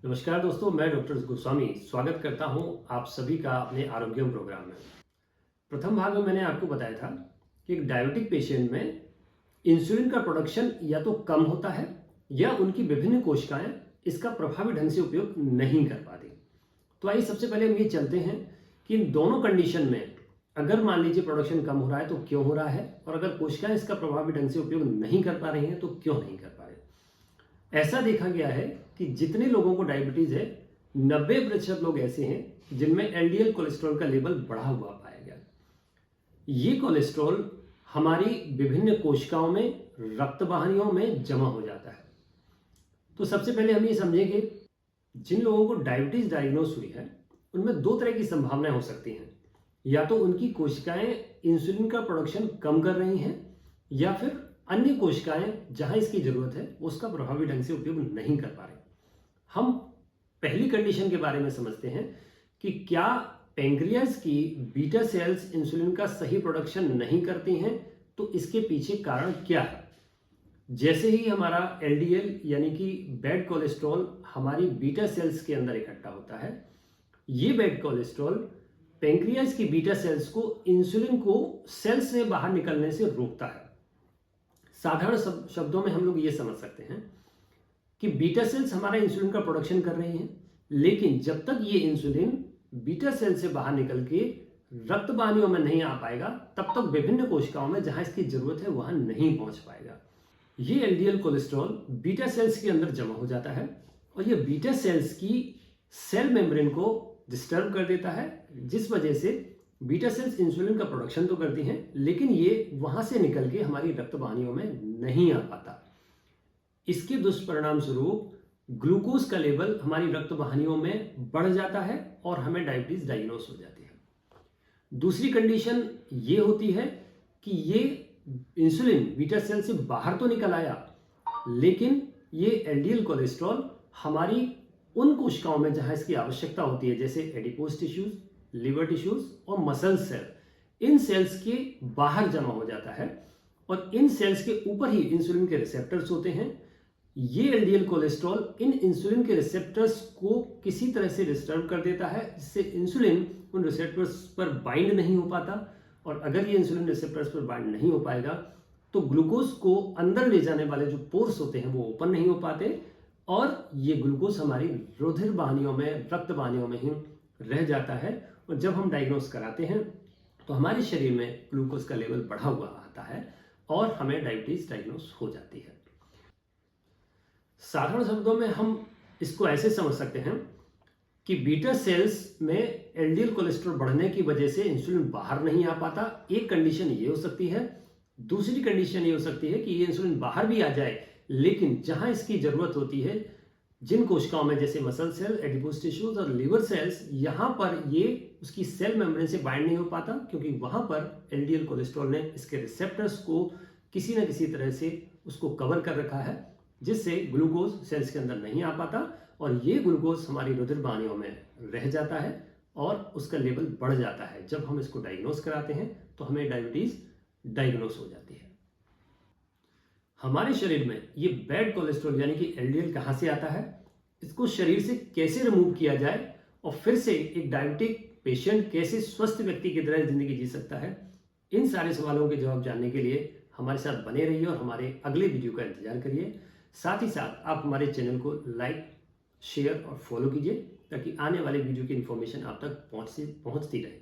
नमस्कार दोस्तों, मैं डॉक्टर गोस्वामी स्वागत करता हूं आप सभी का अपने आरोग्यम प्रोग्राम में। प्रथम भाग में मैंने आपको बताया था कि एक डायबिटिक पेशेंट में इंसुलिन का प्रोडक्शन या तो कम होता है या उनकी विभिन्न कोशिकाएं इसका प्रभावी ढंग से उपयोग नहीं कर पाती। तो आइए सबसे पहले हम ये चलते हैं कि इन दोनों कंडीशन में अगर मान लीजिए प्रोडक्शन कम हो रहा है तो क्यों हो रहा है, और अगर कोशिकाएं इसका प्रभावी ढंग से उपयोग नहीं कर पा रही हैं तो क्यों नहीं कर पा रही। ऐसा देखा गया है कि जितने लोगों को डायबिटीज है 90% लोग ऐसे हैं जिनमें एलडीएल कोलेस्ट्रॉल का लेवल बढ़ा हुआ पाया गया। ये कोलेस्ट्रॉल हमारी विभिन्न कोशिकाओं में, रक्त वाहिनियों में जमा हो जाता है। तो सबसे पहले हम ये समझेंगे जिन लोगों को डायबिटीज डायग्नोस हुई है उनमें दो तरह की संभावनाएं हो सकती हैं। या तो उनकी कोशिकाएं इंसुलिन का प्रोडक्शन कम कर रही हैं, या फिर अन्य कोशिकाएं जहां इसकी जरूरत है उसका प्रभावी ढंग से उपयोग नहीं कर पा रहे। हम पहली कंडीशन के बारे में समझते हैं कि क्या पैंक्रियाज की बीटा सेल्स इंसुलिन का सही प्रोडक्शन नहीं करती हैं, तो इसके पीछे कारण क्या है। जैसे ही हमारा एलडीएल यानी कि बैड कोलेस्ट्रॉल हमारी बीटा सेल्स के अंदर इकट्ठा होता है, ये बैड कोलेस्ट्रॉल पैंक्रियाज की बीटा सेल्स को इंसुलिन को सेल्स से बाहर निकलने से रोकता है। साधारण शब्दों में हम लोग ये समझ सकते हैं कि बीटा सेल्स हमारा इंसुलिन का प्रोडक्शन कर रही हैं, लेकिन जब तक ये इंसुलिन बीटा सेल से बाहर निकल के रक्त वाहिनियों में नहीं आ पाएगा तब तक विभिन्न कोशिकाओं में जहां इसकी जरूरत है वहां नहीं पहुंच पाएगा। ये एलडीएल कोलेस्ट्रॉल बीटा सेल्स के अंदर जमा हो जाता है और ये बीटा सेल्स की सेल मेम्ब्रेन को डिस्टर्ब कर देता है, जिस वजह से बीटा सेल्स इंसुलिन का प्रोडक्शन तो करती हैं लेकिन ये वहां से निकल के हमारी रक्त वाहिनियों में नहीं आ पाता। इसके दुष्परिणाम स्वरूप ग्लूकोज का लेवल हमारी रक्त वाहिनियों में बढ़ जाता है और हमें डायबिटीज डायग्नोस हो जाती है। दूसरी कंडीशन ये होती है कि ये इंसुलिन बीटा सेल से बाहर तो निकल आया, लेकिन ये एलडीएल कोलेस्ट्रॉल हमारी उन कोशिकाओं में जहां इसकी आवश्यकता होती है, जैसे एडिपोज टिश्यूज, लिवर टिश्यूज और मसल सेल, इन सेल्स के बाहर जमा हो जाता है और इन सेल्स के ऊपर ही इंसुलिन के रिसेप्टर्स होते हैं। ये एलडीएल कोलेस्ट्रॉल इन इंसुलिन के रिसेप्टर्स को किसी तरह से डिस्टर्ब कर देता है, जिससे इंसुलिन उन रिसेप्टर्स पर बाइंड नहीं हो पाता, और अगर ये इंसुलिन रिसेप्टर्स पर बाइंड नहीं हो पाएगा तो ग्लूकोज को अंदर ले जाने वाले जो पोर्स होते हैं वो ओपन नहीं हो पाते और ये ग्लूकोज हमारी रुधिर वाहिनियों में, रक्त वाहिनियों में ही रह जाता है। और जब हम डायग्नोस कराते हैं तो हमारे शरीर में ग्लूकोज का लेवल बढ़ा हुआ आता है और हमें डायबिटीज डायग्नोस हो जाती है। साधारण शब्दों में हम इसको ऐसे समझ सकते हैं कि बीटा सेल्स में एलडीएल कोलेस्ट्रॉल बढ़ने की वजह से इंसुलिन बाहर नहीं आ पाता, एक कंडीशन ये हो सकती है। दूसरी कंडीशन ये हो सकती है कि ये इंसुलिन बाहर भी आ जाए लेकिन जहां इसकी जरूरत होती है, जिन कोशिकाओं में जैसे मसल सेल, एडिपोज टिश्यूज और लिवर सेल्स, यहां पर ये उसकी सेल मेम्ब्रेन से बाइंड नहीं हो पाता, क्योंकि वहां पर एलडीएल कोलेस्ट्रॉल ने इसके रिसेप्टर्स को किसी न किसी तरह से उसको कवर कर रखा है, जिससे ग्लूकोज सेल्स के अंदर नहीं आ पाता और ये ग्लूकोज हमारी रुधिर वाहिनियों में रह जाता है और उसका लेवल बढ़ जाता है। जब हम इसको डायग्नोस कराते हैं तो हमें डायबिटीज डायग्नोस हो जाती है। हमारे शरीर में ये बैड कोलेस्ट्रॉल यानी कि एलडीएल कहां से आता है, इसको शरीर से कैसे रिमूव किया जाए और फिर से एक डायबिटिक पेशेंट कैसे स्वस्थ व्यक्ति की तरह जिंदगी जी सकता है, इन सारे सवालों के जवाब जानने के लिए हमारे साथ बने रहिए और हमारे अगले वीडियो का इंतजार करिए। साथ ही साथ आप हमारे चैनल को लाइक, शेयर और फॉलो कीजिए ताकि आने वाले वीडियो की इंफॉर्मेशन आप तक पहुंचती रहे।